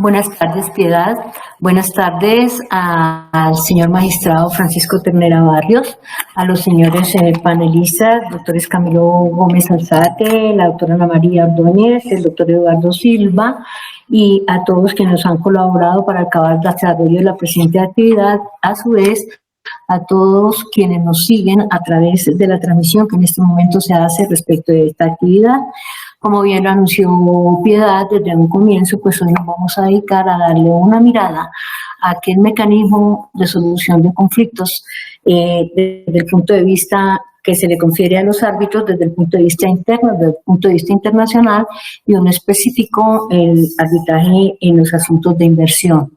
Buenas tardes, Piedad. Buenas tardes al señor magistrado Francisco Ternera Barrios, a los señores panelistas, doctores Camilo Gómez Alzate, la doctora Ana María Ordóñez, el doctor Eduardo Silva, y a todos quienes nos han colaborado para acabar el desarrollo de la presente actividad. A su vez, a todos quienes nos siguen a través de la transmisión que en este momento se hace respecto de esta actividad. Como bien lo anunció Piedad desde un comienzo, pues hoy nos vamos a dedicar a darle una mirada a aquel mecanismo de solución de conflictos desde el punto de vista que se le confiere a los árbitros desde el punto de vista interno, desde el punto de vista internacional, y un específico, el arbitraje en los asuntos de inversión.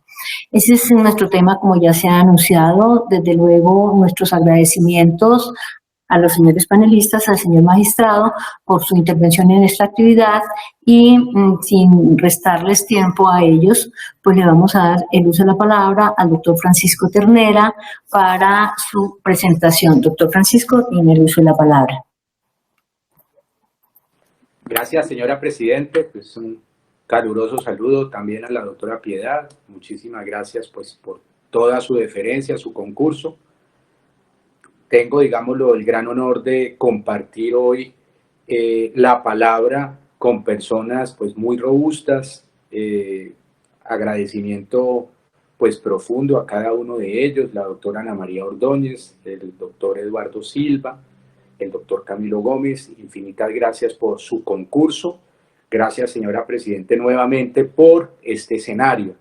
Ese es nuestro tema, como ya se ha anunciado. Desde luego, nuestros agradecimientos a los señores panelistas, al señor magistrado, por su intervención en esta actividad, y sin restarles tiempo a ellos, pues le vamos a dar el uso de la palabra al doctor Francisco Ternera para su presentación. Doctor Francisco, tiene el uso de la palabra. Gracias, señora Presidente. Pues un caluroso saludo también a la doctora Piedad. Muchísimas gracias pues por toda su deferencia, su concurso. Tengo, digámoslo, el gran honor de compartir hoy la palabra con personas pues muy robustas. Agradecimiento pues profundo a cada uno de ellos, la doctora Ana María Ordóñez, el doctor Eduardo Silva, el doctor Camilo Gómez. Infinitas gracias por su concurso. Gracias, señora Presidente, nuevamente por este escenario.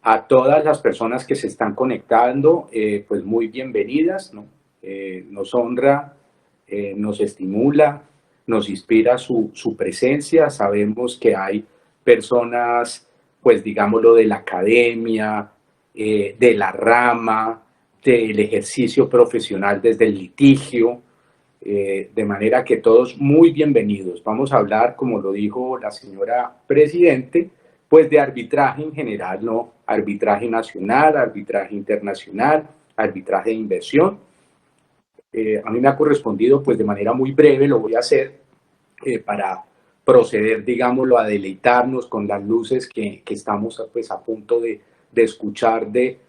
A todas las personas que se están conectando, pues muy bienvenidas, ¿no? Nos honra, nos estimula, nos inspira su presencia. Sabemos que hay personas, pues digámoslo, de la academia, de la rama, del ejercicio profesional desde el litigio, de manera que todos muy bienvenidos. Vamos a hablar, como lo dijo la señora Presidente, pues de arbitraje en general, ¿no? Arbitraje nacional, arbitraje internacional, arbitraje de inversión. A mí me ha correspondido, pues de manera muy breve, lo voy a hacer para proceder, digámoslo, a deleitarnos con las luces que estamos pues a punto de escuchar de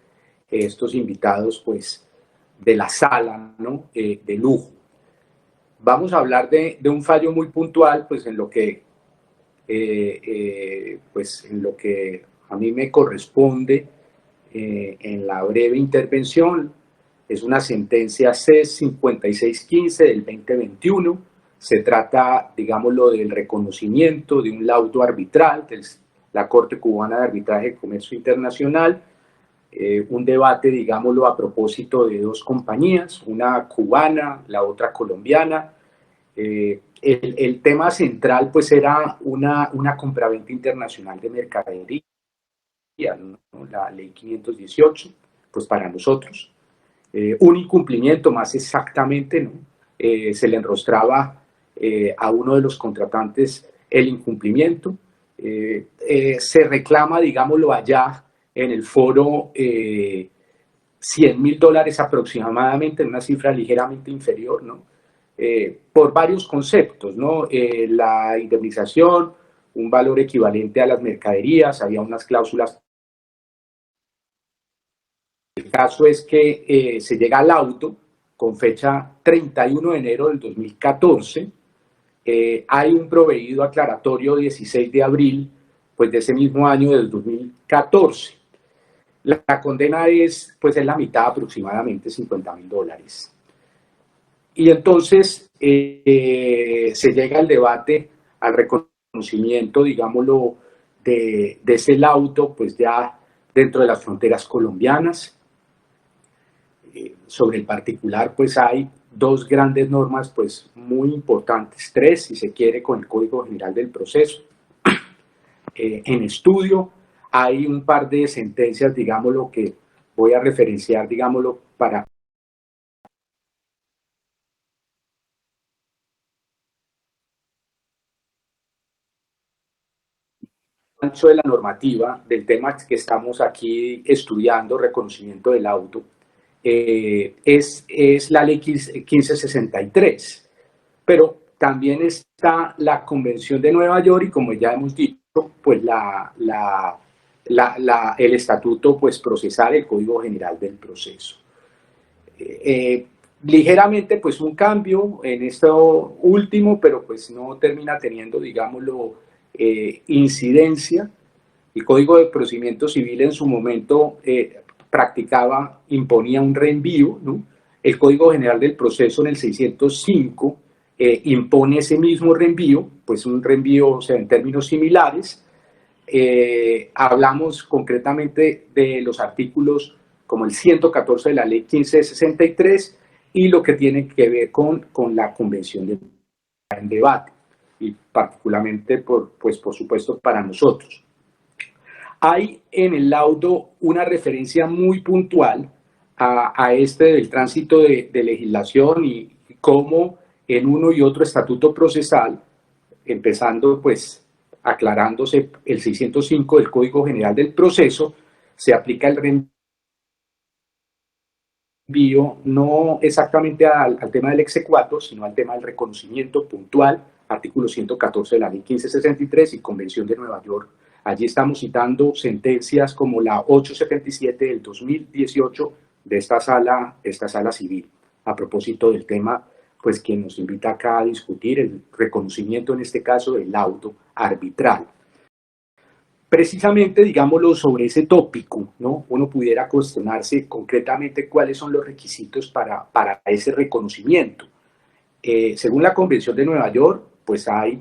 estos invitados, pues de la sala, ¿no? De lujo. Vamos a hablar de un fallo muy puntual, pues en lo que a mí me corresponde en la breve intervención. Es una sentencia CES 5615 del 2021. Se trata, digámoslo, del reconocimiento de un laudo arbitral de la Corte Cubana de Arbitraje de Comercio Internacional. Un debate, digámoslo, a propósito de dos compañías, una cubana, la otra colombiana. El tema central pues era una compraventa internacional de mercadería, ¿no? La ley 518, pues para nosotros. Un incumplimiento más exactamente, ¿no? Se le enrostraba a uno de los contratantes el incumplimiento. Se reclama, digámoslo allá, en el foro $100.000 aproximadamente, en una cifra ligeramente inferior, ¿no? Por varios conceptos, ¿no? La indemnización, un valor equivalente a las mercaderías, había unas cláusulas. El caso es que se llega al auto con fecha 31 de enero del 2014, hay un proveído aclaratorio 16 de abril pues, de ese mismo año del 2014. La condena es la mitad, aproximadamente $50.000. Y entonces se llega al debate, al reconocimiento, digámoslo, de ese laudo, pues ya dentro de las fronteras colombianas. Sobre el particular, pues hay dos grandes normas, pues muy importantes, tres, si se quiere, con el Código General del Proceso. En estudio hay un par de sentencias, digámoslo, que voy a referenciar, digámoslo, para de la normativa del tema que estamos aquí estudiando, reconocimiento del auto, es la ley 1563, pero también está la Convención de Nueva York y, como ya hemos dicho, pues la el estatuto pues procesal, el Código General del Proceso. Ligeramente pues un cambio en esto último, pero pues no termina teniendo, digámoslo, incidencia. El Código de Procedimiento Civil en su momento imponía un reenvío, ¿no? El Código General del Proceso en el 605 impone ese mismo reenvío, pues un reenvío, o sea, en términos similares. Hablamos concretamente de los artículos como el 114 de la Ley 1563 y lo que tiene que ver con la Convención de en debate, y particularmente, por supuesto, para nosotros. Hay en el laudo una referencia muy puntual a del tránsito de legislación y cómo en uno y otro estatuto procesal, empezando pues aclarándose el 605 del Código General del Proceso, se aplica el reenvío no exactamente al tema del exequatur, sino al tema del reconocimiento puntual, artículo 114 de la Ley 1563 y Convención de Nueva York. Allí estamos citando sentencias como la 877 del 2018 de esta sala civil, a propósito del tema pues que nos invita acá a discutir el reconocimiento, en este caso, del laudo arbitral. Precisamente, digámoslo, sobre ese tópico, ¿no? Uno pudiera cuestionarse concretamente cuáles son los requisitos para ese reconocimiento. Según la Convención de Nueva York, pues hay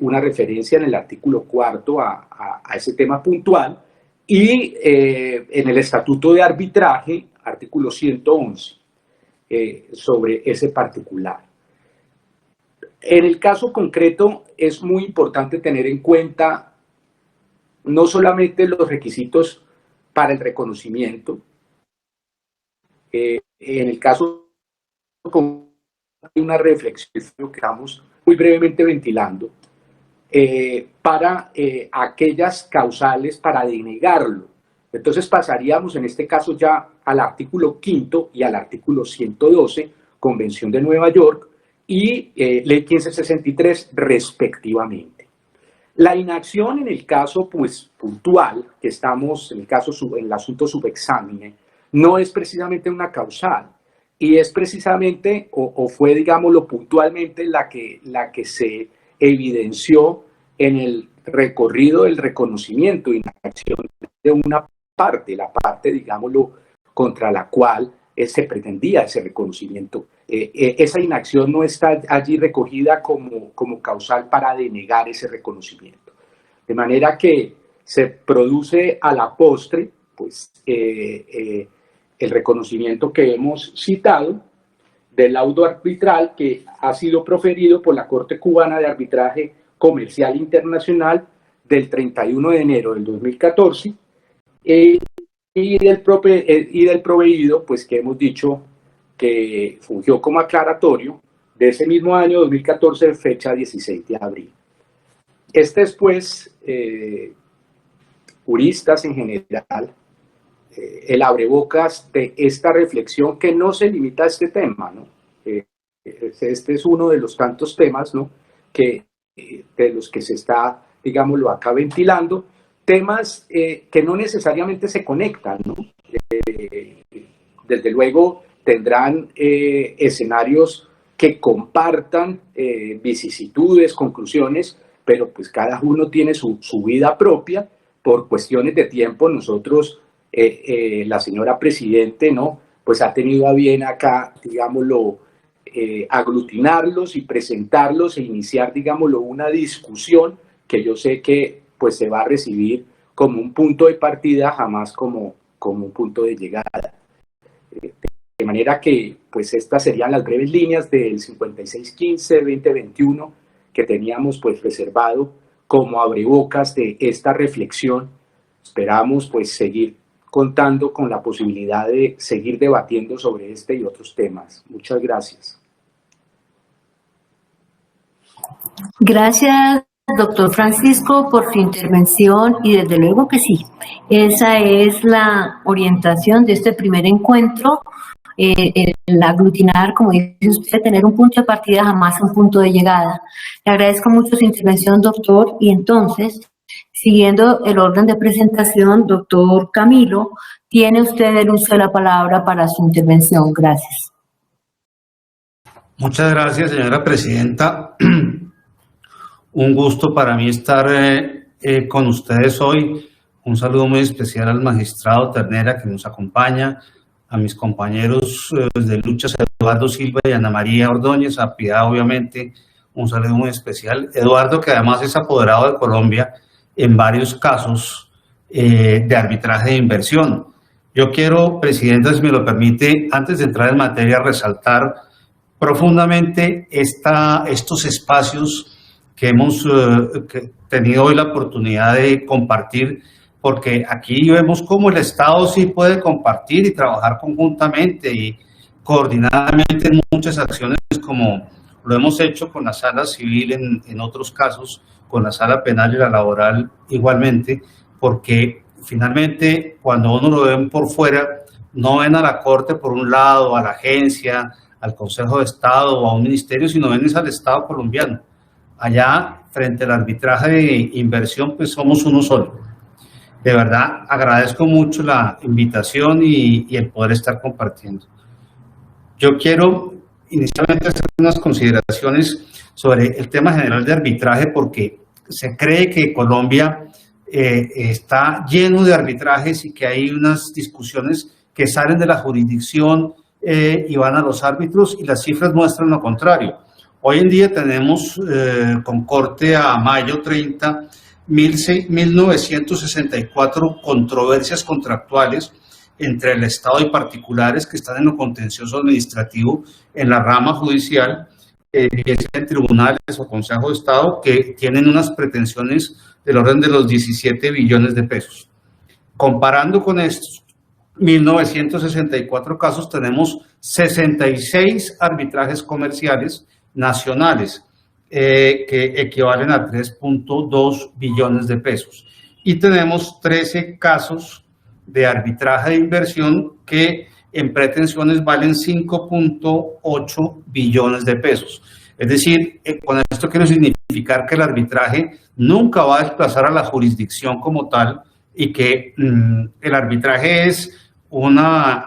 una referencia en el artículo 4 a ese tema puntual, y en el Estatuto de Arbitraje, artículo 111, sobre ese particular. En el caso concreto es muy importante tener en cuenta no solamente los requisitos para el reconocimiento, en el caso hay una reflexión que estamos muy brevemente ventilando, para aquellas causales para denegarlo. Entonces pasaríamos en este caso ya al artículo 5 y al artículo 112, Convención de Nueva York y Ley 1563 respectivamente. La inacción en el caso pues puntual, que estamos en el asunto subexámine, no es precisamente una causal, y es precisamente, o fue, digámoslo, puntualmente la que se evidenció en el recorrido del reconocimiento y la acción de una parte, la parte, digámoslo, contra la cual se pretendía ese reconocimiento. Esa inacción no está allí recogida como causal para denegar ese reconocimiento. De manera que se produce a la postre, pues, el reconocimiento que hemos citado del laudo arbitral que ha sido proferido por la Corte Cubana de Arbitraje Comercial Internacional del 31 de enero del 2014, y del proveído, pues que hemos dicho que fungió como aclaratorio de ese mismo año 2014, fecha 16 de abril. Pues, juristas en general, el abrebocas de esta reflexión que no se limita a este tema, ¿no? Este es uno de los tantos temas, ¿no?, de los que se está, digámoslo, acá ventilando, temas que no necesariamente se conectan, ¿no? Desde luego tendrán escenarios que compartan vicisitudes, conclusiones, pero pues cada uno tiene su vida propia. Por cuestiones de tiempo, nosotros, la señora Presidente, ¿no?, pues ha tenido a bien acá, digámoslo, aglutinarlos y presentarlos e iniciar, digámoslo, una discusión que yo sé que pues se va a recibir como un punto de partida, jamás como un punto de llegada. De manera que pues estas serían las breves líneas del 5615-2021 que teníamos pues reservado como abrebocas de esta reflexión. Esperamos pues seguir contando con la posibilidad de seguir debatiendo sobre este y otros temas. Muchas gracias. Gracias, doctor Francisco, por su intervención, y desde luego que sí, esa es la orientación de este primer encuentro, el aglutinar, como dice usted, tener un punto de partida, jamás un punto de llegada. Le agradezco mucho su intervención, doctor, y entonces, si Siguiendo el orden de presentación, doctor Camilo, tiene usted el uso de la palabra para su intervención. Gracias. Muchas gracias, señora presidenta. Un gusto para mí estar con ustedes hoy. Un saludo muy especial al magistrado Ternera que nos acompaña, a mis compañeros de luchas, Eduardo Silva y Ana María Ordóñez, a Piedad, obviamente, un saludo muy especial. Eduardo, que además es apoderado de Colombia en varios casos de arbitraje de inversión. Yo quiero, presidenta, si me lo permite, antes de entrar en materia, resaltar profundamente estos espacios que hemos tenido hoy la oportunidad de compartir, porque aquí vemos cómo el Estado sí puede compartir y trabajar conjuntamente y coordinadamente en muchas acciones, como lo hemos hecho con la sala civil en otros casos, con la sala penal y la laboral igualmente, porque finalmente cuando uno lo ven por fuera, no ven a la Corte por un lado, a la agencia, al Consejo de Estado o a un ministerio, sino ven al Estado colombiano. Allá, frente al arbitraje de inversión, pues somos uno solo. De verdad, agradezco mucho la invitación y el poder estar compartiendo. Yo quiero inicialmente hacer unas consideraciones sobre el tema general de arbitraje, porque se cree que Colombia está lleno de arbitrajes y que hay unas discusiones que salen de la jurisdicción y van a los árbitros, y las cifras muestran lo contrario. Hoy en día tenemos con corte a mayo 30, 1.964 controversias contractuales entre el Estado y particulares que están en lo contencioso administrativo en la rama judicial, en tribunales o Consejo de Estado, que tienen unas pretensiones del orden de los 17 billones de pesos. Comparando con estos 1.964 casos, tenemos 66 arbitrajes comerciales nacionales que equivalen a 3.2 billones de pesos. Y tenemos 13 casos de arbitraje de inversión que en pretensiones valen 5.8 billones de pesos. Es decir, con esto quiero significar que el arbitraje nunca va a desplazar a la jurisdicción como tal, y que el arbitraje es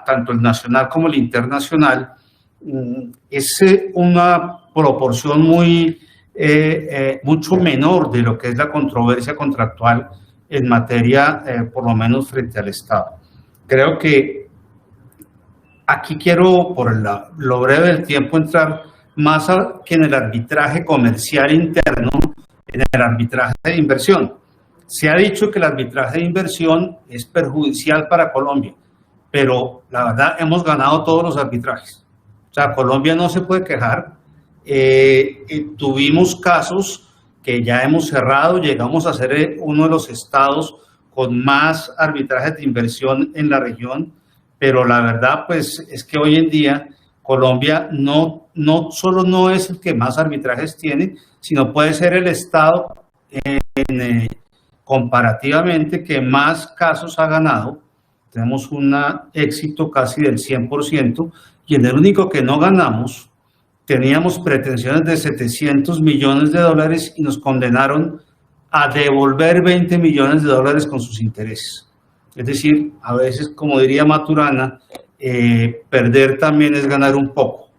tanto el nacional como el internacional, es una proporción mucho menor de lo que es la controversia contractual en materia, por lo menos frente al Estado. Creo que aquí quiero, por lo breve del tiempo, entrar más que en el arbitraje comercial interno, en el arbitraje de inversión. Se ha dicho que el arbitraje de inversión es perjudicial para Colombia, pero la verdad hemos ganado todos los arbitrajes. O sea, Colombia no se puede quejar. Tuvimos casos que ya hemos cerrado, llegamos a ser uno de los estados con más arbitrajes de inversión en la región, pero la verdad pues es que hoy en día Colombia no solo no es el que más arbitrajes tiene, sino puede ser el estado comparativamente que más casos ha ganado. Tenemos un éxito casi del 100%, y en el único que no ganamos teníamos pretensiones de 700 millones de dólares y nos condenaron a devolver 20 millones de dólares con sus intereses. Es decir, a veces, como diría Maturana, perder también es ganar un poco.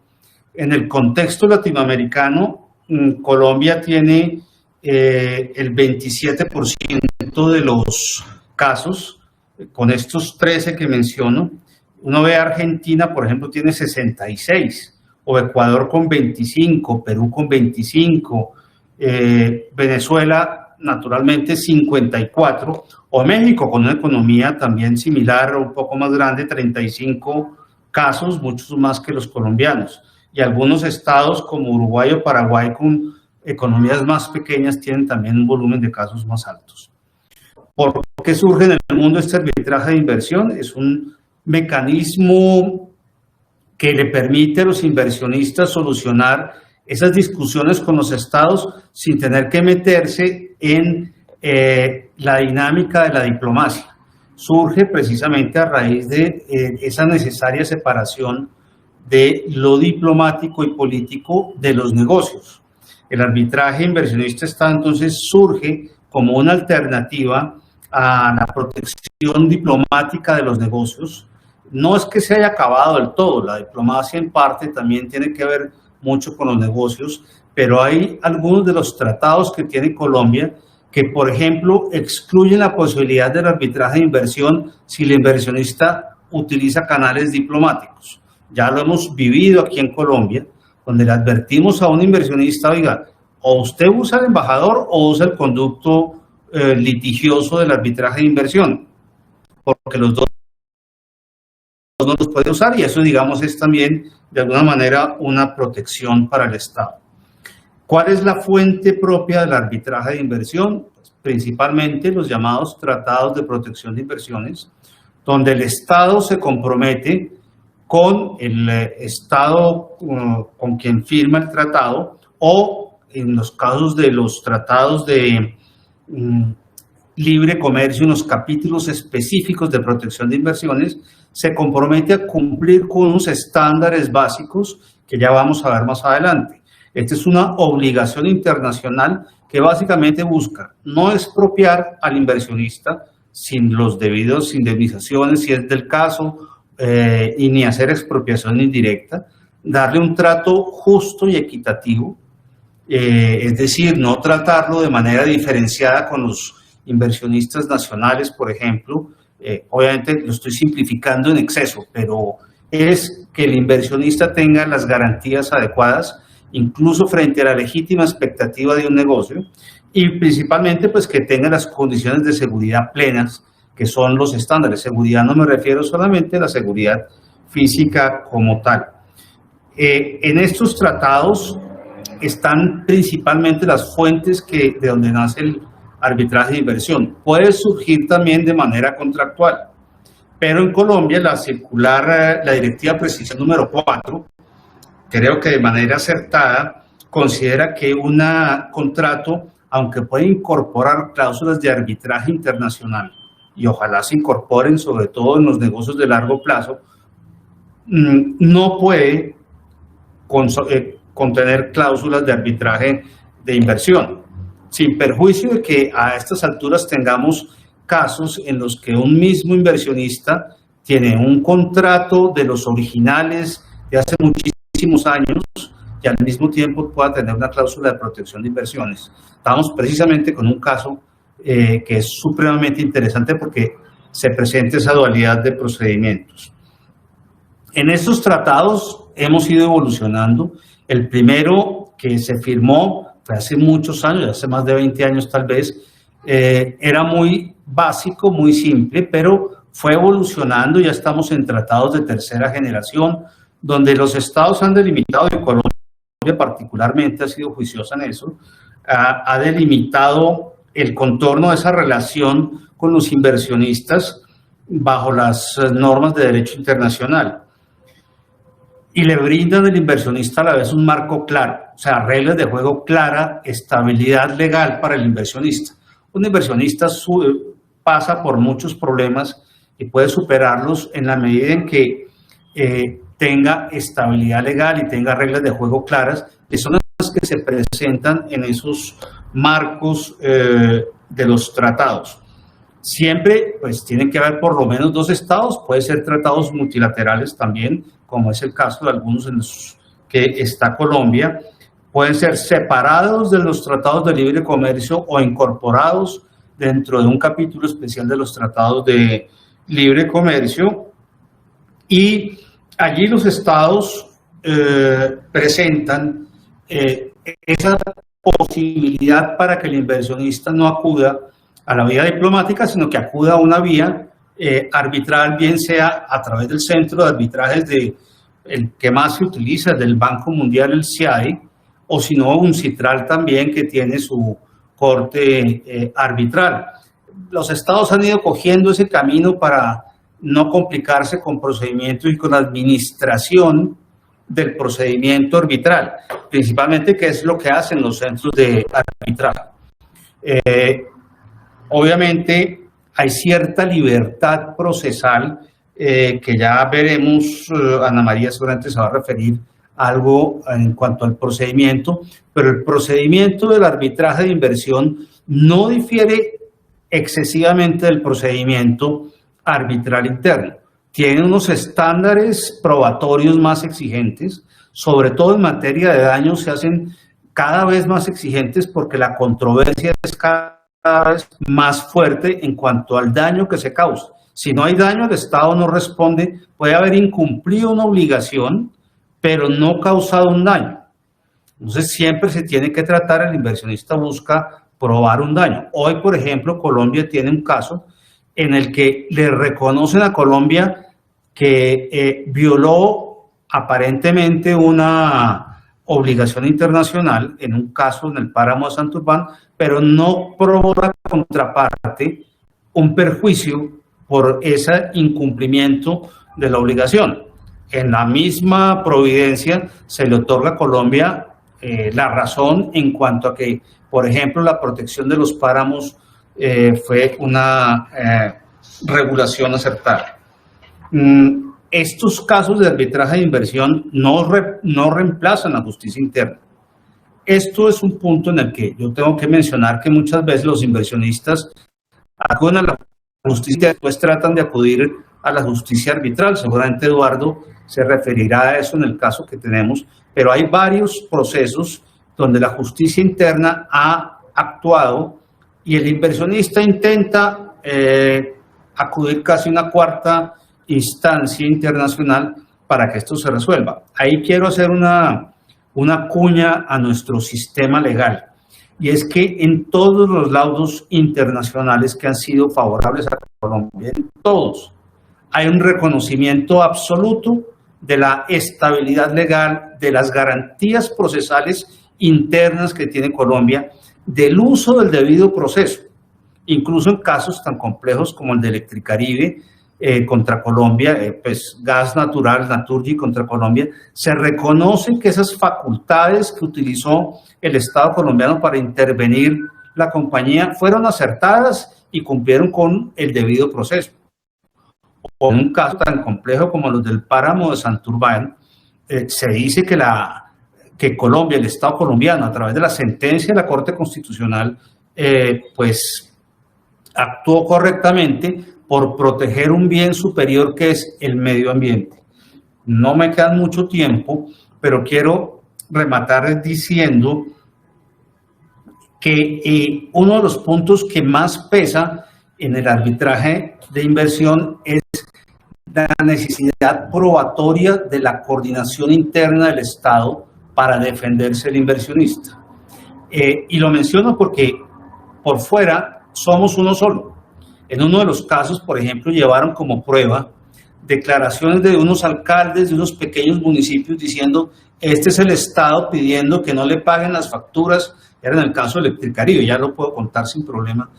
En el contexto latinoamericano, Colombia tiene el 27% de los casos, con estos 13 que menciono. Uno ve a Argentina, por ejemplo, tiene 66, o Ecuador con 25, Perú con 25, Venezuela naturalmente 54, o México con una economía también similar o un poco más grande, 35 casos, muchos más que los colombianos. Y algunos estados como Uruguay o Paraguay con economías más pequeñas tienen también un volumen de casos más altos. ¿Por qué surge en el mundo este arbitraje de inversión? Es un mecanismo que le permite a los inversionistas solucionar esas discusiones con los estados sin tener que meterse en la dinámica de la diplomacia. Surge precisamente a raíz de esa necesaria separación de lo diplomático y político de los negocios. El arbitraje inversionista entonces surge como una alternativa a la protección diplomática de los negocios. No es que se haya acabado del todo, la diplomacia en parte también tiene que ver mucho con los negocios, pero hay algunos de los tratados que tiene Colombia que, por ejemplo, excluyen la posibilidad del arbitraje de inversión si el inversionista utiliza canales diplomáticos. Ya lo hemos vivido aquí en Colombia, donde le advertimos a un inversionista, oiga, o usted usa el embajador o usa el conducto litigioso del arbitraje de inversión, porque los dos no los puede usar, y eso, digamos, es también de alguna manera una protección para el Estado. ¿Cuál es la fuente propia del arbitraje de inversión? Pues principalmente los llamados tratados de protección de inversiones, donde el Estado se compromete con el Estado con quien firma el tratado, o en los casos de los tratados de libre comercio, en los capítulos específicos de protección de inversiones, se compromete a cumplir con unos estándares básicos que ya vamos a ver más adelante. Esta es una obligación internacional que básicamente busca no expropiar al inversionista sin los debidos indemnizaciones, si es del caso, y ni hacer expropiación indirecta, darle un trato justo y equitativo, es decir, no tratarlo de manera diferenciada con los inversionistas nacionales, por ejemplo. Obviamente lo estoy simplificando en exceso, pero es que el inversionista tenga las garantías adecuadas, incluso frente a la legítima expectativa de un negocio, y principalmente pues que tenga las condiciones de seguridad plenas, que son los estándares. Seguridad no me refiero solamente a la seguridad física como tal. En estos tratados están principalmente las fuentes de donde nace el arbitraje de inversión. Puede surgir también de manera contractual, pero en Colombia la circular, la directiva precisión número 4, creo que de manera acertada, considera que un contrato, aunque puede incorporar cláusulas de arbitraje internacional, y ojalá se incorporen sobre todo en los negocios de largo plazo, no puede contener cláusulas de arbitraje de inversión, sin perjuicio de que a estas alturas tengamos casos en los que un mismo inversionista tiene un contrato de los originales de hace muchísimos años y al mismo tiempo pueda tener una cláusula de protección de inversiones. Estamos precisamente con un caso que es supremamente interesante porque se presenta esa dualidad de procedimientos. En estos tratados hemos ido evolucionando. El primero que se firmó fue hace muchos años, hace más de 20 años tal vez, era muy básico, muy simple, pero fue evolucionando. Ya estamos en tratados de tercera generación, donde los estados han delimitado, y Colombia particularmente ha sido juiciosa en eso, ha delimitado el contorno de esa relación con los inversionistas bajo las normas de derecho internacional, y le brindan al inversionista a la vez un marco claro, o sea, reglas de juego clara, estabilidad legal para el inversionista. Un inversionista pasa por muchos problemas y puede superarlos en la medida en que tenga estabilidad legal y tenga reglas de juego claras, que son las que se presentan en esos marcos de los tratados. Siempre pues tienen que haber por lo menos dos estados, puede ser tratados multilaterales también, como es el caso de algunos en los que está Colombia. Pueden ser separados de los tratados de libre comercio o incorporados dentro de un capítulo especial de los tratados de libre comercio, y allí los estados presentan esa posibilidad para que el inversionista no acuda a la vía diplomática, sino que acuda a una vía arbitral, bien sea a través del centro de arbitrajes el que más se utiliza, del Banco Mundial, el CIADI, o si no, un CITRAL también, que tiene su corte arbitral. Los estados han ido cogiendo ese camino para no complicarse con procedimientos y con la administración del procedimiento arbitral, principalmente, que es lo que hacen los centros de arbitraje. Obviamente hay cierta libertad procesal que ya veremos. Ana María seguramente se va a referir a algo en cuanto al procedimiento, pero el procedimiento del arbitraje de inversión no difiere excesivamente del procedimiento arbitral interno. Tiene unos estándares probatorios más exigentes, sobre todo en materia de daños se hacen cada vez más exigentes porque la controversia es cada vez más fuerte en cuanto al daño que se causa. Si no hay daño, el Estado no responde, puede haber incumplido una obligación, pero no causado un daño. Entonces siempre se tiene que tratar, el inversionista busca probar un daño. Hoy, por ejemplo, Colombia tiene un caso en el que le reconocen a Colombia que violó aparentemente una obligación internacional en un caso en el páramo de Santurbán, pero no probó la contraparte un perjuicio por ese incumplimiento de la obligación. En la misma providencia se le otorga a Colombia la razón en cuanto a que, por ejemplo, la protección de los páramos fue una regulación acertada. Estos casos de arbitraje de inversión no reemplazan la justicia interna. Esto es un punto en el que yo tengo que mencionar que muchas veces los inversionistas acuden a la justicia y después tratan de acudir a la justicia arbitral. Seguramente Eduardo se referirá a eso en el caso que tenemos, pero hay varios procesos donde la justicia interna ha actuado y el inversionista intenta acudir casi a una cuarta instancia internacional para que esto se resuelva. Ahí quiero hacer una cuña a nuestro sistema legal, y es que en todos los laudos internacionales que han sido favorables a Colombia, en todos, hay un reconocimiento absoluto de la estabilidad legal, de las garantías procesales internas que tiene Colombia, del uso del debido proceso, incluso en casos tan complejos como el de Electricaribe contra Colombia, pues gas natural, Naturgy contra Colombia, se reconoce que esas facultades que utilizó el Estado colombiano para intervenir la compañía fueron acertadas y cumplieron con el debido proceso. O en un caso tan complejo como los del páramo de Santurbán, se dice que Colombia, el Estado colombiano, a través de la sentencia de la Corte Constitucional, pues actuó correctamente por proteger un bien superior que es el medio ambiente. No me queda mucho tiempo, pero quiero rematar diciendo que uno de los puntos que más pesa en el arbitraje de inversión es la necesidad probatoria de la coordinación interna del Estado para defenderse el inversionista. Y lo menciono porque por fuera somos uno solo. En uno de los casos, por ejemplo, llevaron como prueba declaraciones de unos alcaldes de unos pequeños municipios diciendo este es el Estado pidiendo que no le paguen las facturas. Era en el caso de Electricaribe, ya lo puedo contar sin problema.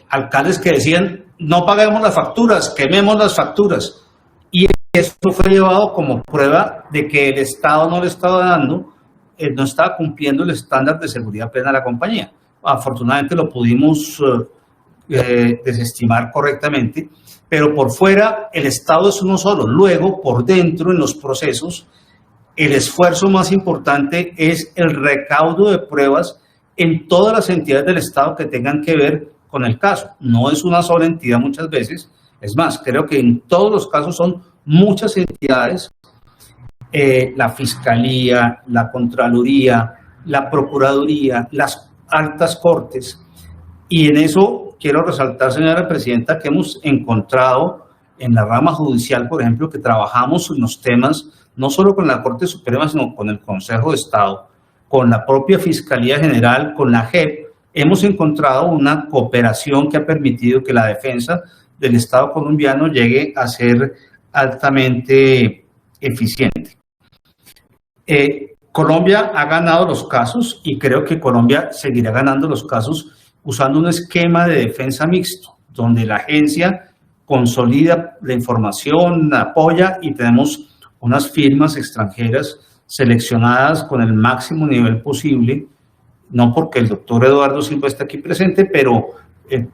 Alcaldes que decían no paguemos las facturas, quememos las facturas. Y esto fue llevado como prueba de que el Estado no le estaba dando, no estaba cumpliendo el estándar de seguridad plena a la compañía. Afortunadamente lo pudimos desestimar correctamente, pero por fuera el Estado es uno solo. Luego, por dentro, en los procesos, el esfuerzo más importante es el recaudo de pruebas en todas las entidades del Estado que tengan que ver con el caso. No es una sola entidad muchas veces, es más, creo que en todos los casos son muchas entidades, la Fiscalía, la Contraloría, la Procuraduría, las altas cortes, y en eso quiero resaltar, señora presidenta, que hemos encontrado en la rama judicial, por ejemplo, que trabajamos en los temas no solo con la Corte Suprema, sino con el Consejo de Estado, con la propia Fiscalía General, con la JEP. Hemos encontrado una cooperación que ha permitido que la defensa del Estado colombiano llegue a ser altamente eficiente. Colombia ha ganado los casos y creo que Colombia seguirá ganando los casos usando un esquema de defensa mixto, donde la agencia consolida la información, apoya y tenemos unas firmas extranjeras seleccionadas con el máximo nivel posible, no porque el doctor Eduardo Silva está aquí presente, pero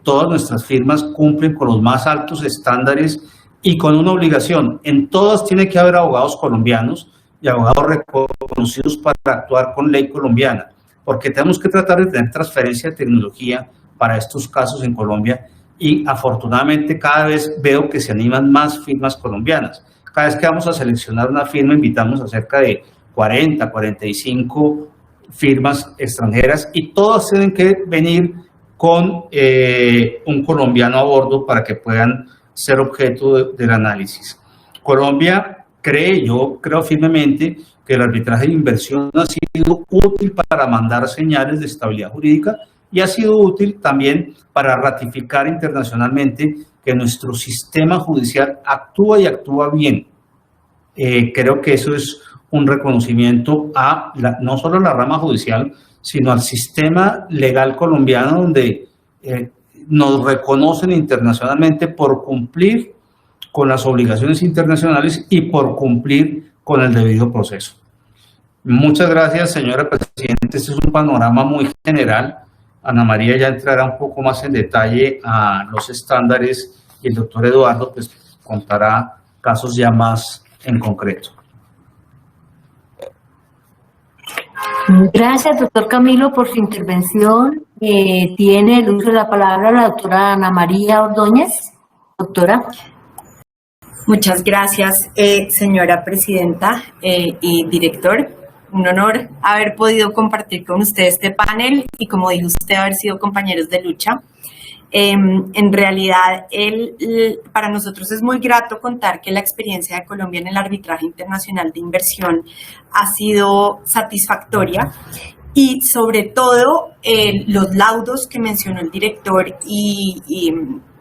todas nuestras firmas cumplen con los más altos estándares y con una obligación. En todas tiene que haber abogados colombianos y abogados reconocidos para actuar con ley colombiana. porque tenemos que tratar de tener transferencia de tecnología para estos casos en Colombia y afortunadamente cada vez veo que se animan más firmas colombianas. Cada vez que vamos a seleccionar una firma invitamos a cerca de 40, 45 firmas extranjeras y todas tienen que venir con un colombiano a bordo para que puedan ser objeto del análisis. Colombia yo creo firmemente que el arbitraje de inversión ha sido útil para mandar señales de estabilidad jurídica y ha sido útil también para ratificar internacionalmente que nuestro sistema judicial actúa y actúa bien. Creo que eso es un reconocimiento a no solo a la rama judicial, sino al sistema legal colombiano, donde nos reconocen internacionalmente por cumplir con las obligaciones internacionales y por cumplir con el debido proceso. Muchas gracias, señora Presidenta. Este es un panorama muy general. Ana María ya entrará un poco más en detalle a los estándares y el doctor Eduardo pues contará casos ya más en concreto. Gracias, doctor Camilo, por su intervención. Tiene el uso de la palabra la doctora Ana María Ordóñez. Doctora. Muchas gracias, señora presidenta y director. Un honor haber podido compartir con usted este panel y, como dijo usted, haber sido compañeros de lucha. En realidad, para nosotros es muy grato contar que la experiencia de Colombia en el arbitraje internacional de inversión ha sido satisfactoria y, sobre todo, los laudos que mencionó el director y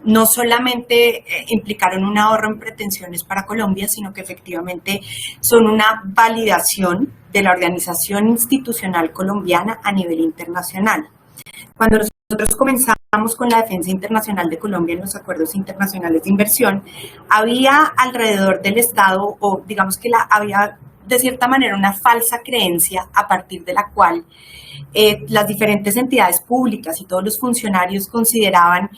no solamente implicaron un ahorro en pretensiones para Colombia, sino que efectivamente son una validación de la organización institucional colombiana a nivel internacional. Cuando nosotros comenzamos con la defensa internacional de Colombia en los acuerdos internacionales de inversión, había alrededor del Estado, o digamos que había de cierta manera una falsa creencia a partir de la cual las diferentes entidades públicas y todos los funcionarios consideraban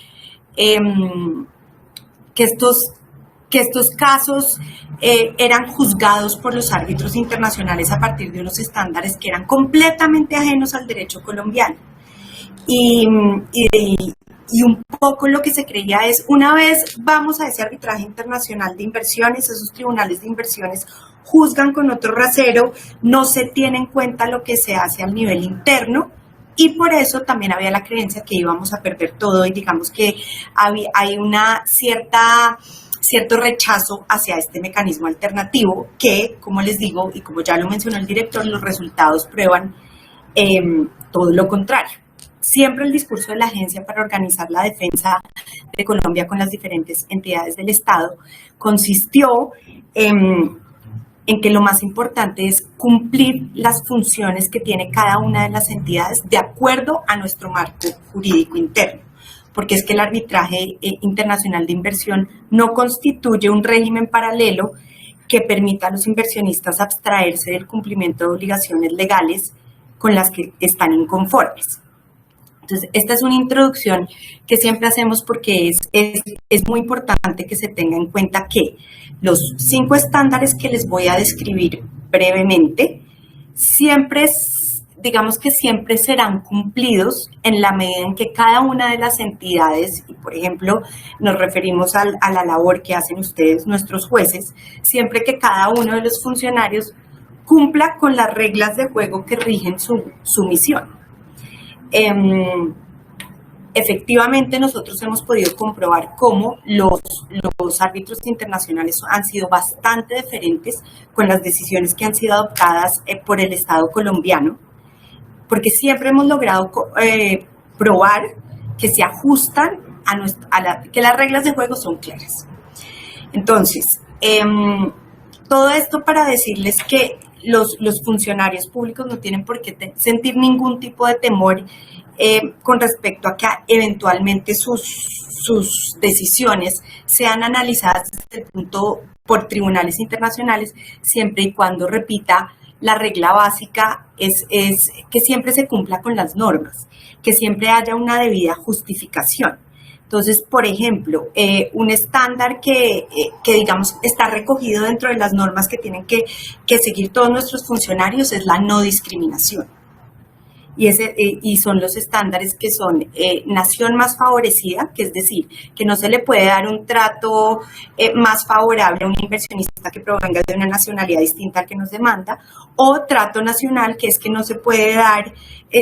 que estos casos eran juzgados por los árbitros internacionales a partir de unos estándares que eran completamente ajenos al derecho colombiano. Y un poco lo que se creía es, una vez vamos a ese arbitraje internacional de inversiones, esos tribunales de inversiones juzgan con otro rasero, no se tiene en cuenta lo que se hace al nivel interno, y por eso también había la creencia que íbamos a perder todo y digamos que hay una cierto rechazo hacia este mecanismo alternativo que, como les digo y como ya lo mencionó el director, los resultados prueban todo lo contrario. Siempre el discurso de la Agencia para Organizar la Defensa de Colombia con las diferentes entidades del Estado consistió en que lo más importante es cumplir las funciones que tiene cada una de las entidades de acuerdo a nuestro marco jurídico interno, porque es que el arbitraje internacional de inversión no constituye un régimen paralelo que permita a los inversionistas abstraerse del cumplimiento de obligaciones legales con las que están inconformes. Entonces, esta es una introducción que siempre hacemos porque es muy importante que se tenga en cuenta que los 5 estándares que les voy a describir brevemente, digamos que siempre serán cumplidos en la medida en que cada una de las entidades, y por ejemplo nos referimos a la labor que hacen ustedes, nuestros jueces, siempre que cada uno de los funcionarios cumpla con las reglas de juego que rigen su misión. Efectivamente, nosotros hemos podido comprobar cómo los árbitros internacionales han sido bastante deferentes con las decisiones que han sido adoptadas por el Estado colombiano, porque siempre hemos logrado probar que se ajustan que las reglas de juego son claras. Entonces, todo esto para decirles que los funcionarios públicos no tienen por qué sentir ningún tipo de temor con respecto a que eventualmente sus decisiones sean analizadas desde el punto por tribunales internacionales, siempre y cuando, repita, la regla básica es que siempre se cumpla con las normas, que siempre haya una debida justificación. Entonces, por ejemplo, un estándar que digamos está recogido dentro de las normas que tienen que seguir todos nuestros funcionarios es la no discriminación. y son los estándares que son nación más favorecida, que es decir, que no se le puede dar un trato más favorable a un inversionista que provenga de una nacionalidad distinta al que nos demanda, o trato nacional, que es que no se puede dar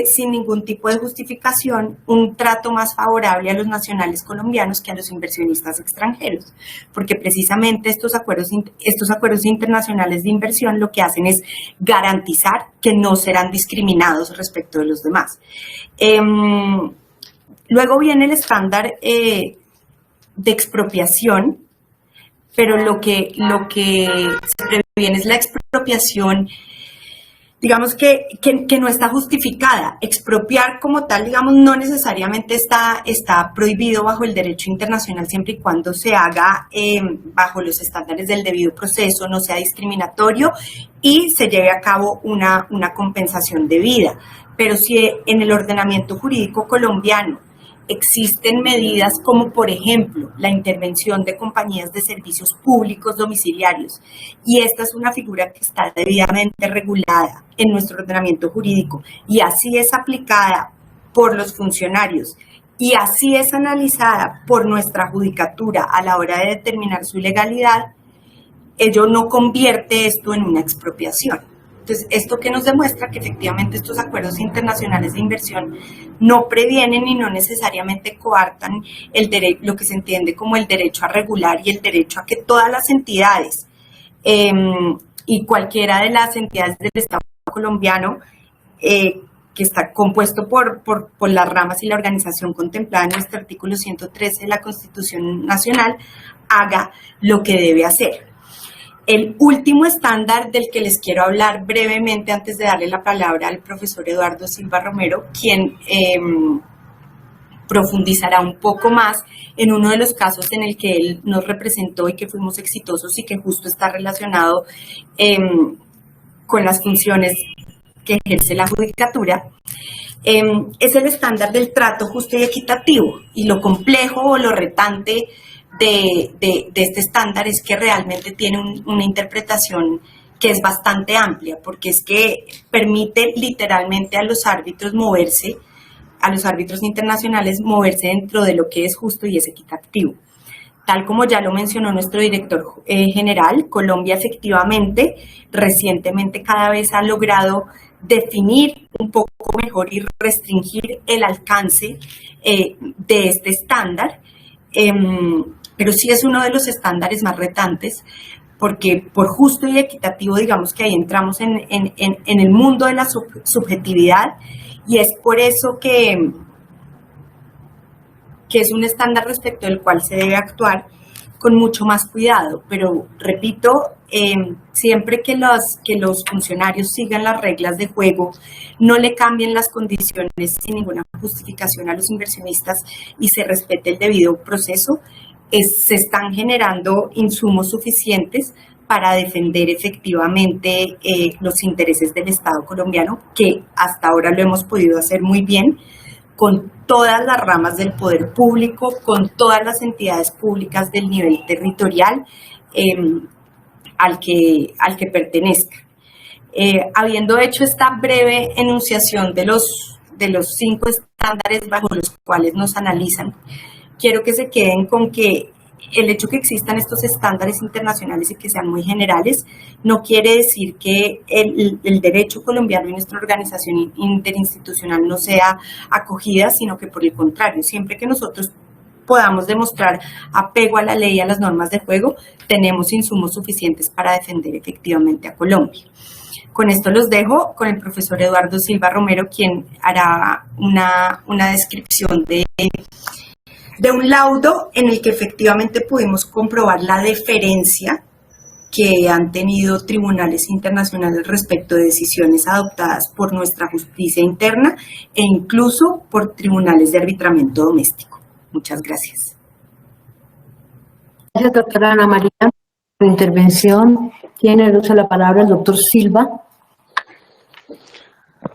sin ningún tipo de justificación un trato más favorable a los nacionales colombianos que a los inversionistas extranjeros, porque precisamente estos acuerdos internacionales de inversión lo que hacen es garantizar que no serán discriminados respecto de los demás. Luego viene el estándar de expropiación, pero lo que se previene es la expropiación, digamos que no está justificada. Expropiar como tal, digamos, no necesariamente está prohibido bajo el derecho internacional siempre y cuando se haga bajo los estándares del debido proceso, no sea discriminatorio y se lleve a cabo una compensación debida. Pero si en el ordenamiento jurídico colombiano existen medidas como, por ejemplo, la intervención de compañías de servicios públicos domiciliarios, y esta es una figura que está debidamente regulada en nuestro ordenamiento jurídico y así es aplicada por los funcionarios y así es analizada por nuestra judicatura a la hora de determinar su legalidad, ello no convierte esto en una expropiación. Entonces, ¿esto qué nos demuestra? Que efectivamente estos acuerdos internacionales de inversión no previenen y no necesariamente coartan lo que se entiende como el derecho a regular y el derecho a que todas las entidades y cualquiera de las entidades del Estado colombiano que está compuesto por las ramas y la organización contemplada en nuestro artículo 113 de la Constitución Nacional haga lo que debe hacer. El último estándar del que les quiero hablar brevemente antes de darle la palabra al profesor Eduardo Silva Romero, quien profundizará un poco más en uno de los casos en el que él nos representó y que fuimos exitosos y que justo está relacionado con las funciones que ejerce la judicatura, es el estándar del trato justo y equitativo. Y lo complejo o lo retante de este estándar es que realmente tiene una interpretación que es bastante amplia, porque es que permite literalmente a los árbitros moverse, a los árbitros internacionales moverse dentro de lo que es justo y es equitativo. Tal como ya lo mencionó nuestro director general, Colombia efectivamente recientemente cada vez ha logrado definir un poco mejor y restringir el alcance de este estándar, pero sí es uno de los estándares más retantes, porque por justo y equitativo, digamos que ahí entramos en el mundo de la subjetividad, y es por eso que es un estándar respecto del cual se debe actuar con mucho más cuidado. Pero repito, siempre que los funcionarios sigan las reglas de juego, no le cambien las condiciones sin ninguna justificación a los inversionistas y se respete el debido proceso, se están generando insumos suficientes para defender efectivamente los intereses del Estado colombiano, que hasta ahora lo hemos podido hacer muy bien, con todas las ramas del poder público, con todas las entidades públicas del nivel territorial al que pertenezca. Habiendo hecho esta breve enunciación de los 5 estándares bajo los cuales nos analizan, quiero que se queden con que el hecho que existan estos estándares internacionales y que sean muy generales no quiere decir que el derecho colombiano y nuestra organización interinstitucional no sea acogida, sino que por el contrario, siempre que nosotros podamos demostrar apego a la ley y a las normas de juego, tenemos insumos suficientes para defender efectivamente a Colombia. Con esto los dejo con el profesor Eduardo Silva Romero, quien hará una descripción de un laudo en el que efectivamente pudimos comprobar la deferencia que han tenido tribunales internacionales respecto de decisiones adoptadas por nuestra justicia interna e incluso por tribunales de arbitramiento doméstico. Muchas gracias. Gracias, doctora Ana María, por su intervención. Tiene el uso de la palabra el doctor Silva.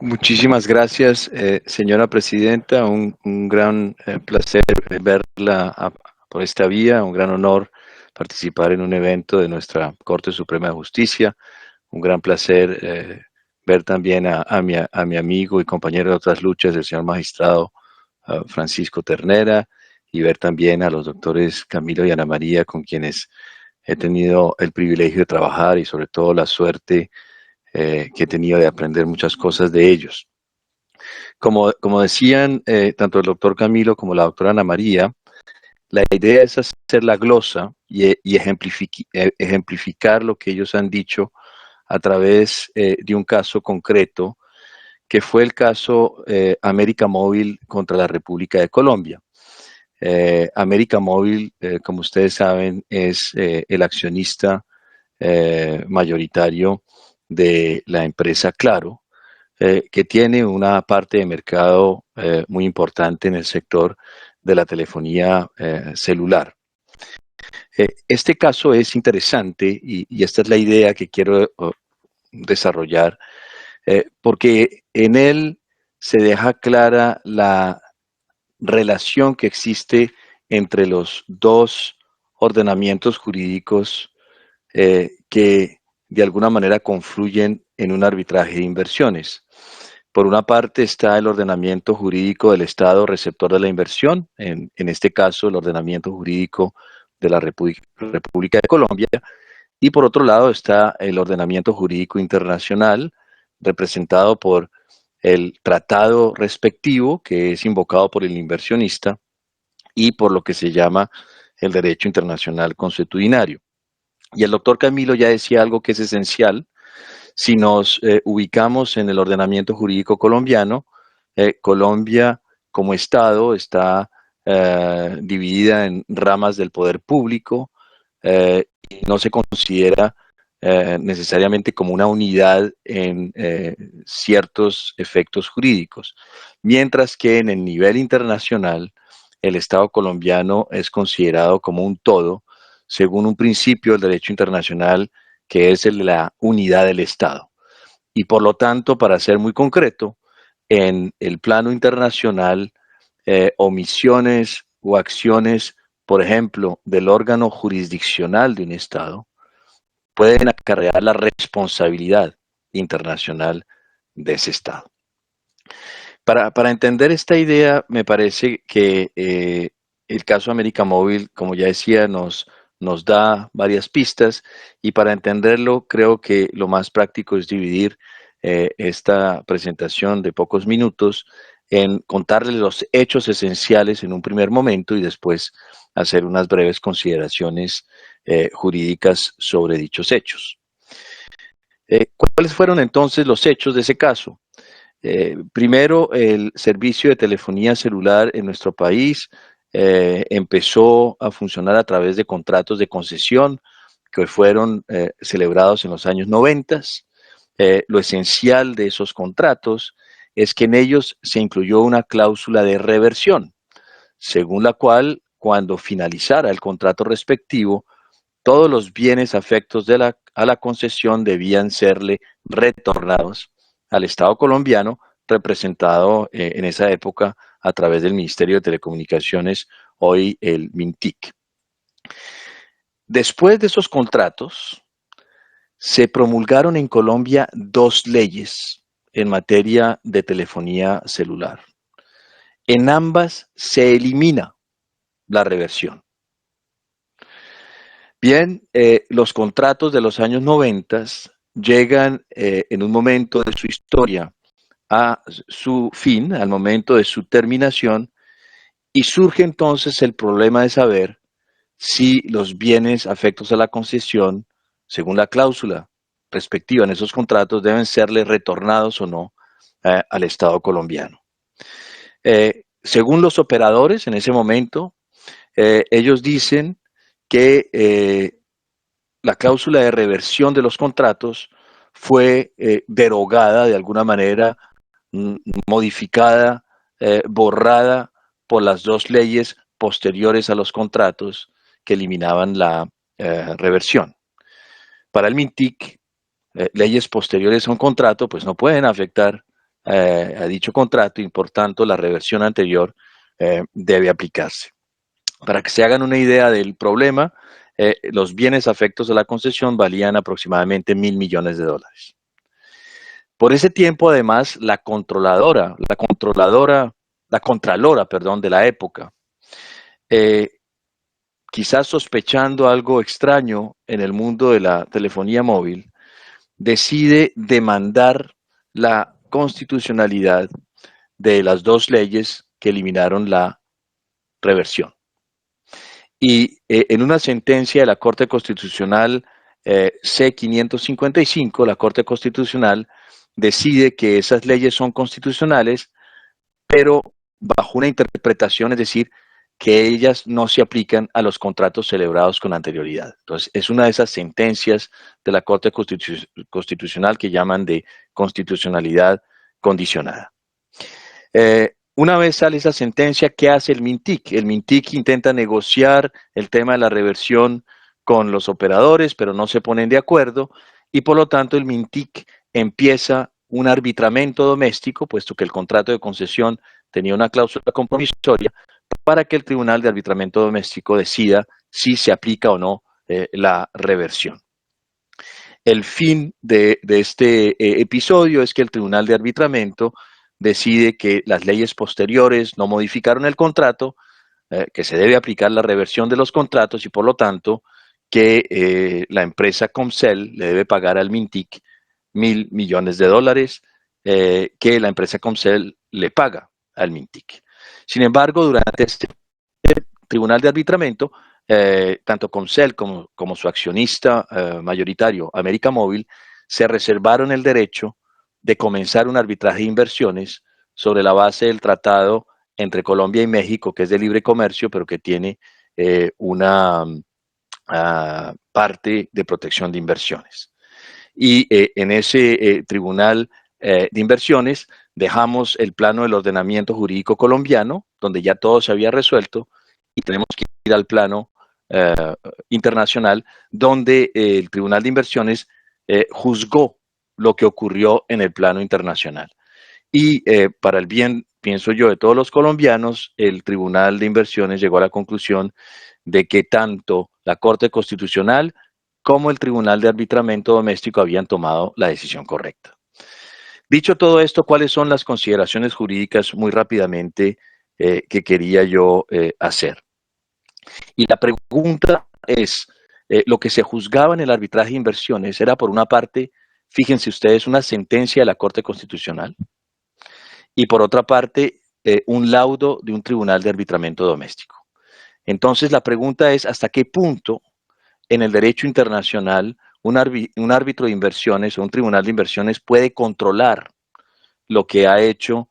Muchísimas gracias, señora presidenta. Un gran placer verla por esta vía, un gran honor participar en un evento de nuestra Corte Suprema de Justicia, un gran placer ver también a mi amigo y compañero de otras luchas, el señor magistrado Francisco Ternera, y ver también a los doctores Camilo y Ana María, con quienes he tenido el privilegio de trabajar y sobre todo la suerte que he tenido de aprender muchas cosas de ellos. Como decían tanto el doctor Camilo como la doctora Ana María, la idea es hacer la glosa y ejemplificar lo que ellos han dicho a través de un caso concreto, que fue el caso América Móvil contra la República de Colombia. América Móvil, como ustedes saben, es el accionista mayoritario de la empresa Claro, que tiene una parte de mercado muy importante en el sector de la telefonía celular. Este caso es interesante y esta es la idea que quiero desarrollar, porque en él se deja clara la relación que existe entre los dos ordenamientos jurídicos que de alguna manera confluyen en un arbitraje de inversiones. Por una parte está el ordenamiento jurídico del Estado receptor de la inversión, en este caso el ordenamiento jurídico de la República de Colombia, y por otro lado está el ordenamiento jurídico internacional representado por el tratado respectivo que es invocado por el inversionista y por lo que se llama el derecho internacional consuetudinario. Y el doctor Camilo ya decía algo que es esencial. Si nos ubicamos en el ordenamiento jurídico colombiano, Colombia como Estado está dividida en ramas del poder público y no se considera necesariamente como una unidad en ciertos efectos jurídicos, mientras que en el nivel internacional el Estado colombiano es considerado como un todo, según un principio del derecho internacional que es el de la unidad del Estado. Y por lo tanto, para ser muy concreto, en el plano internacional, omisiones o acciones, por ejemplo, del órgano jurisdiccional de un Estado, pueden acarrear la responsabilidad internacional de ese Estado. Para entender esta idea, me parece que el caso América Móvil, como ya decía, nos da varias pistas, y para entenderlo creo que lo más práctico es dividir esta presentación de pocos minutos en contarles los hechos esenciales en un primer momento y después hacer unas breves consideraciones jurídicas sobre dichos hechos. ¿Cuáles fueron entonces los hechos de ese caso? Primero, el servicio de telefonía celular en nuestro país empezó a funcionar a través de contratos de concesión que fueron celebrados en los años 90. Lo esencial de esos contratos es que en ellos se incluyó una cláusula de reversión, según la cual, cuando finalizara el contrato respectivo, todos los bienes afectos a la concesión debían serle retornados al Estado colombiano, representado en esa época a través del Ministerio de Telecomunicaciones, hoy el MINTIC. Después de esos contratos, se promulgaron en Colombia dos leyes en materia de telefonía celular. En ambas se elimina la reversión. Bien, los contratos de los años 90 llegan en un momento de su historia a su fin, al momento de su terminación, y surge entonces el problema de saber si los bienes afectos a la concesión, según la cláusula respectiva en esos contratos, deben serle retornados o no al Estado colombiano. Según los operadores en ese momento, ellos dicen que la cláusula de reversión de los contratos fue derogada de alguna manera, modificada, borrada por las dos leyes posteriores a los contratos que eliminaban la reversión. Para el MINTIC, leyes posteriores a un contrato pues no pueden afectar a dicho contrato y por tanto la reversión anterior debe aplicarse. Para que se hagan una idea del problema, los bienes afectos a la concesión valían aproximadamente $1.000 millones. Por ese tiempo, además, la contralora, perdón, de la época, quizás sospechando algo extraño en el mundo de la telefonía móvil, decide demandar la constitucionalidad de las dos leyes que eliminaron la reversión. Y en una sentencia de la Corte Constitucional C-555, la Corte Constitucional decide que esas leyes son constitucionales, pero bajo una interpretación, es decir, que ellas no se aplican a los contratos celebrados con anterioridad. Entonces, es una de esas sentencias de la Corte Constitucional que llaman de constitucionalidad condicionada. Una vez sale esa sentencia, ¿qué hace el MINTIC? El MINTIC intenta negociar el tema de la reversión con los operadores, pero no se ponen de acuerdo y por lo tanto el MINTIC empieza un arbitramiento doméstico, puesto que el contrato de concesión tenía una cláusula compromisoria, para que el Tribunal de Arbitramiento Doméstico decida si se aplica o no la reversión. El fin de este episodio es que el Tribunal de Arbitramiento decide que las leyes posteriores no modificaron el contrato, que se debe aplicar la reversión de los contratos y por lo tanto que la empresa Comcel le debe pagar al MINTIC $1.000 millones, que la empresa Comcel le paga al MINTIC. Sin embargo, durante este Tribunal de Arbitramiento, tanto Comcel como su accionista mayoritario, América Móvil, se reservaron el derecho de comenzar un arbitraje de inversiones sobre la base del tratado entre Colombia y México, que es de libre comercio, pero que tiene una parte de protección de inversiones. Y en ese tribunal de inversiones dejamos el plano del ordenamiento jurídico colombiano, donde ya todo se había resuelto, y tenemos que ir al plano internacional, donde el Tribunal de Inversiones juzgó lo que ocurrió en el plano internacional. Y para el bien, pienso yo, de todos los colombianos, el Tribunal de Inversiones llegó a la conclusión de que tanto la Corte Constitucional como el Tribunal de Arbitramiento Doméstico habían tomado la decisión correcta. Dicho todo esto, ¿cuáles son las consideraciones jurídicas muy rápidamente que quería yo hacer? Y la pregunta es, lo que se juzgaba en el arbitraje de inversiones era, por una parte, fíjense ustedes, una sentencia de la Corte Constitucional y por otra parte, un laudo de un tribunal de arbitramiento doméstico. Entonces, la pregunta es, ¿hasta qué punto en el derecho internacional un árbitro de inversiones o un tribunal de inversiones puede controlar lo que ha hecho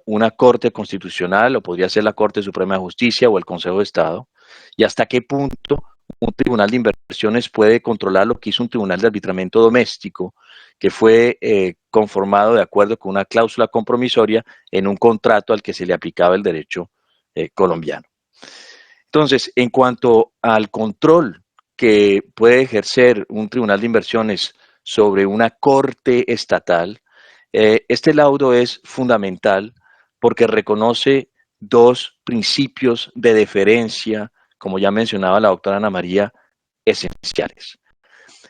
una Corte Constitucional, o podría ser la Corte Suprema de Justicia o el Consejo de Estado, y hasta qué punto un tribunal de inversiones puede controlar lo que hizo un tribunal de arbitramiento doméstico, que fue conformado de acuerdo con una cláusula compromisoria en un contrato al que se le aplicaba el derecho colombiano. Entonces, en cuanto al control que puede ejercer un tribunal de inversiones sobre una corte estatal, este laudo es fundamental porque reconoce dos principios de deferencia, como ya mencionaba la doctora Ana María, esenciales.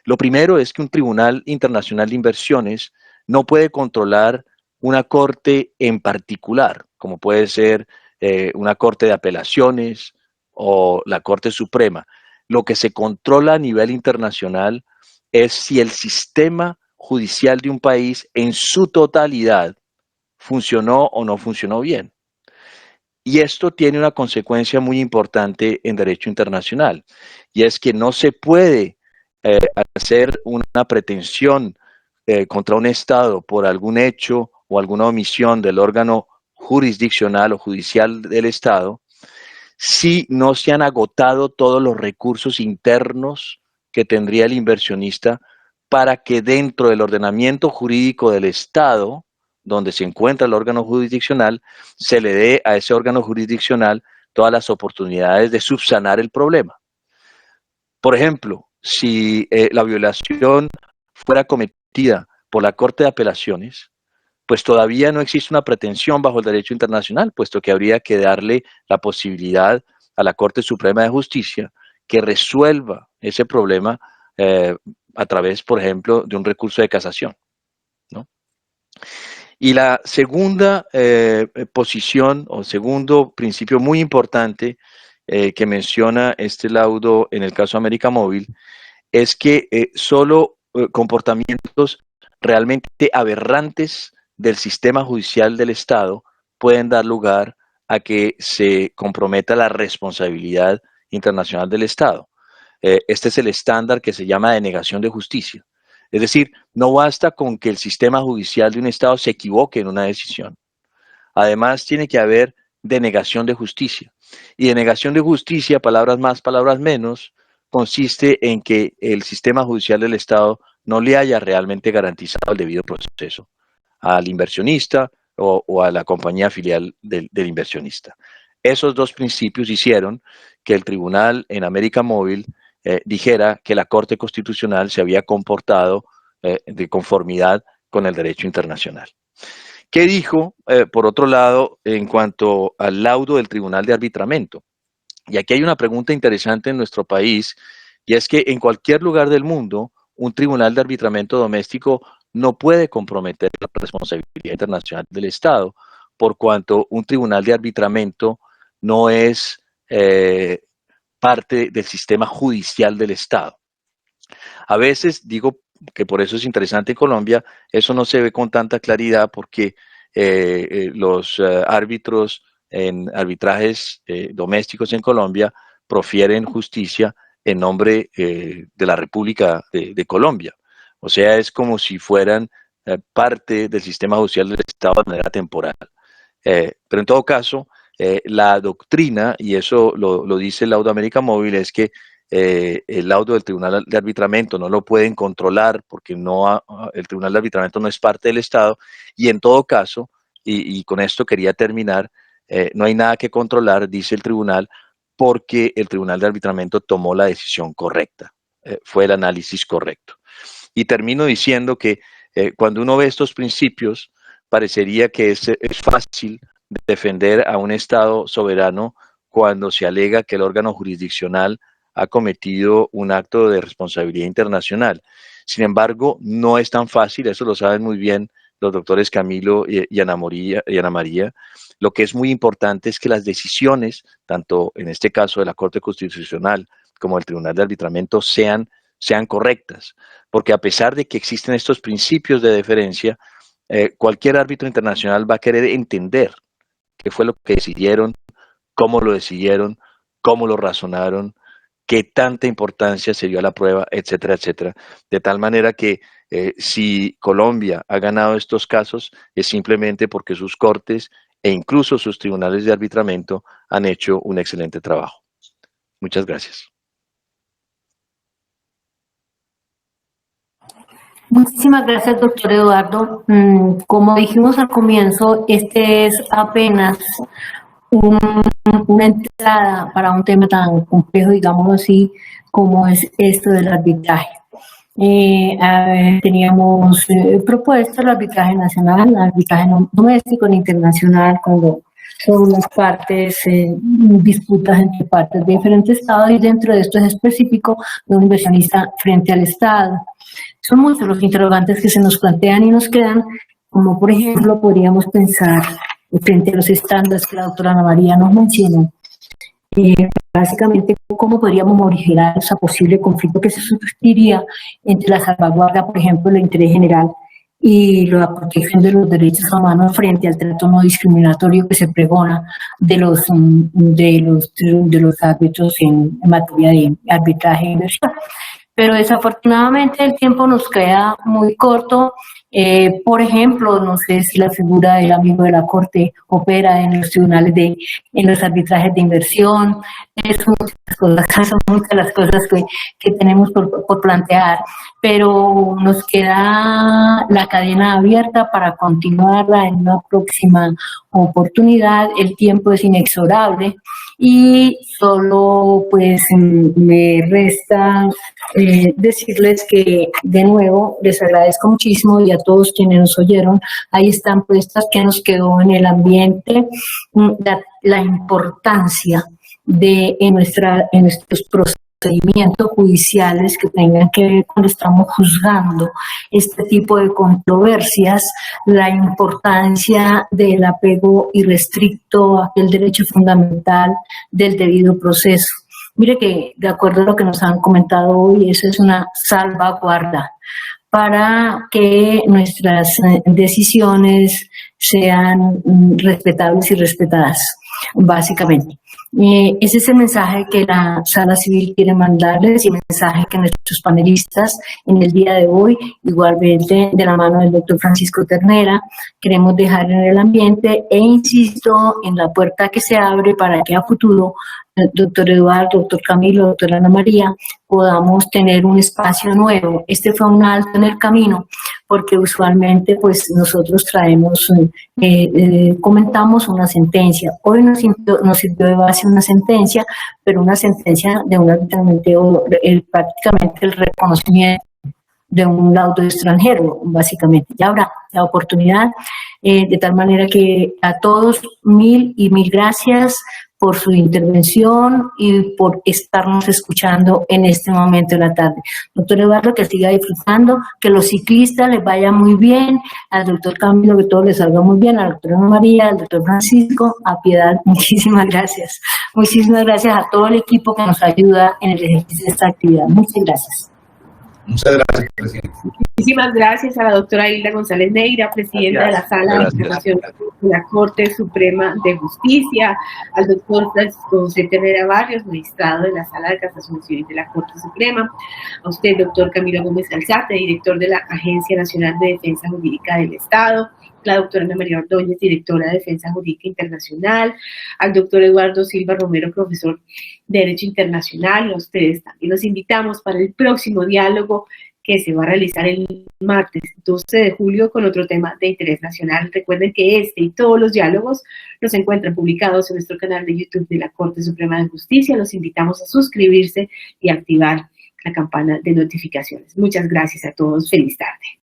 Lo primero es que un Tribunal Internacional de Inversiones no puede controlar una corte en particular, como puede ser una corte de apelaciones o la Corte Suprema. Lo que se controla a nivel internacional es si el sistema judicial de un país en su totalidad funcionó o no funcionó bien. Y esto tiene una consecuencia muy importante en derecho internacional, y es que no se puede hacer una pretensión contra un Estado por algún hecho o alguna omisión del órgano jurisdiccional o judicial del Estado si no se han agotado todos los recursos internos que tendría el inversionista para que dentro del ordenamiento jurídico del Estado, donde se encuentra el órgano jurisdiccional, se le dé a ese órgano jurisdiccional todas las oportunidades de subsanar el problema. Por ejemplo, si la violación fuera cometida por la Corte de Apelaciones, pues todavía no existe una pretensión bajo el derecho internacional, puesto que habría que darle la posibilidad a la Corte Suprema de Justicia que resuelva ese problema a través, por ejemplo, de un recurso de casación. ¿no? Y la segunda posición o segundo principio muy importante que menciona este laudo en el caso América Móvil es que solo comportamientos realmente aberrantes del sistema judicial del Estado pueden dar lugar a que se comprometa la responsabilidad internacional del Estado. Este es el estándar que se llama denegación de justicia. Es decir, no basta con que el sistema judicial de un Estado se equivoque en una decisión. Además, tiene que haber denegación de justicia. Y denegación de justicia, palabras más, palabras menos, consiste en que el sistema judicial del Estado no le haya realmente garantizado el debido proceso al inversionista o a la compañía filial del inversionista. Esos dos principios hicieron que el tribunal en América Móvil dijera que la Corte Constitucional se había comportado de conformidad con el derecho internacional. ¿Qué dijo, por otro lado, en cuanto al laudo del Tribunal de Arbitramiento? Y aquí hay una pregunta interesante en nuestro país, y es que en cualquier lugar del mundo, un tribunal de arbitramiento doméstico no puede comprometer la responsabilidad internacional del Estado, por cuanto un tribunal de arbitramiento no es parte del sistema judicial del Estado. A veces digo que por eso es interesante en Colombia, eso no se ve con tanta claridad porque los árbitros en arbitrajes domésticos en Colombia profieren justicia en nombre de la República de Colombia. O sea, es como si fueran parte del sistema judicial del Estado de manera temporal. Pero en todo caso, la doctrina, y eso lo dice el laudo América Móvil, es que el laudo del Tribunal de Arbitramiento no lo pueden controlar porque el Tribunal de Arbitramiento no es parte del Estado, y en todo caso, y con esto quería terminar, no hay nada que controlar, dice el tribunal, porque el Tribunal de Arbitramiento tomó la decisión correcta, fue el análisis correcto. Y termino diciendo que cuando uno ve estos principios, parecería que es fácil defender a un Estado soberano cuando se alega que el órgano jurisdiccional ha cometido un acto de responsabilidad internacional. Sin embargo, no es tan fácil, eso lo saben muy bien los doctores Camilo y Ana María. Lo que es muy importante es que las decisiones, tanto en este caso de la Corte Constitucional como del Tribunal de Arbitramiento, sean correctas, porque a pesar de que existen estos principios de deferencia, cualquier árbitro internacional va a querer entender qué fue lo que decidieron, cómo lo decidieron, cómo lo razonaron, qué tanta importancia se dio a la prueba, etcétera, etcétera. De tal manera que si Colombia ha ganado estos casos es simplemente porque sus cortes e incluso sus tribunales de arbitramiento han hecho un excelente trabajo. Muchas gracias. Muchísimas gracias, doctor Eduardo. Como dijimos al comienzo, este es apenas una entrada para un tema tan complejo, digámoslo así, como es esto del arbitraje. Teníamos propuesto el arbitraje nacional, el arbitraje doméstico, el internacional, cuando son las partes, disputas entre partes de diferentes estados, y dentro de esto es específico de un inversionista frente al Estado. Son muchos los interrogantes que se nos plantean y nos quedan, como por ejemplo podríamos pensar frente a los estándares que la doctora Ana María nos mencionó, básicamente cómo podríamos morigerar ese posible conflicto que se surgiría entre la salvaguarda, por ejemplo, del interés general y la protección de los derechos humanos frente al trato no discriminatorio que se pregona de los árbitros en materia de arbitraje e inversión. Pero desafortunadamente el tiempo nos queda muy corto. Por ejemplo, no sé si la figura del amigo de la Corte opera en los tribunales en los arbitrajes de inversión. Son muchas las cosas que tenemos por plantear, pero nos queda la cadena abierta para continuarla en una próxima oportunidad. El tiempo es inexorable y solo pues me resta decirles que de nuevo les agradezco muchísimo, y a todos quienes nos oyeron, ahí están puestas que nos quedó en el ambiente la importancia de en nuestros procesos procedimientos judiciales que tengan que ver cuando estamos juzgando este tipo de controversias, la importancia del apego irrestricto a aquel derecho fundamental del debido proceso. Mire que, de acuerdo a lo que nos han comentado hoy, eso es una salvaguarda para que nuestras decisiones sean respetables y respetadas, básicamente. Ese es el mensaje que la Sala Civil quiere mandarles y el mensaje que nuestros panelistas en el día de hoy, igualmente de la mano del doctor Francisco Ternera, queremos dejar en el ambiente e insisto en la puerta que se abre para que a futuro doctor Eduardo, doctor Camilo, doctora Ana María, podamos tener un espacio nuevo. Este fue un alto en el camino, porque usualmente pues nosotros traemos, comentamos una sentencia. Hoy nos sirvió de base una sentencia, pero una sentencia de un arbitramiento, prácticamente el reconocimiento de un laudo extranjero, básicamente. Ya habrá la oportunidad, de tal manera que a todos mil gracias por su intervención y por estarnos escuchando en este momento de la tarde. Doctor Eduardo, que siga disfrutando, que los ciclistas les vaya muy bien, al doctor Camilo, que todo les salga muy bien, a la doctora María, al doctor Francisco, a Piedad, muchísimas gracias. Muchísimas gracias a todo el equipo que nos ayuda en el ejercicio de esta actividad. Muchas gracias. Muchas gracias, presidente. Muchísimas gracias a la doctora Hilda González Neira, presidenta de la Sala de Apelación de la Corte Suprema de Justicia, al doctor Francisco José Ternera Barrios, magistrado de la Sala de Casación Civil de la Corte Suprema, a usted, doctor Camilo Gómez Alzate, director de la Agencia Nacional de Defensa Jurídica del Estado, la doctora Ana María Ordóñez, directora de Defensa Jurídica Internacional, al doctor Eduardo Silva Romero, profesor de Derecho Internacional, y a ustedes también los invitamos para el próximo diálogo que se va a realizar el martes 12 de julio con otro tema de interés nacional. Recuerden que este y todos los diálogos los encuentran publicados en nuestro canal de YouTube de la Corte Suprema de Justicia. Los invitamos a suscribirse y activar la campana de notificaciones. Muchas gracias a todos. Feliz tarde.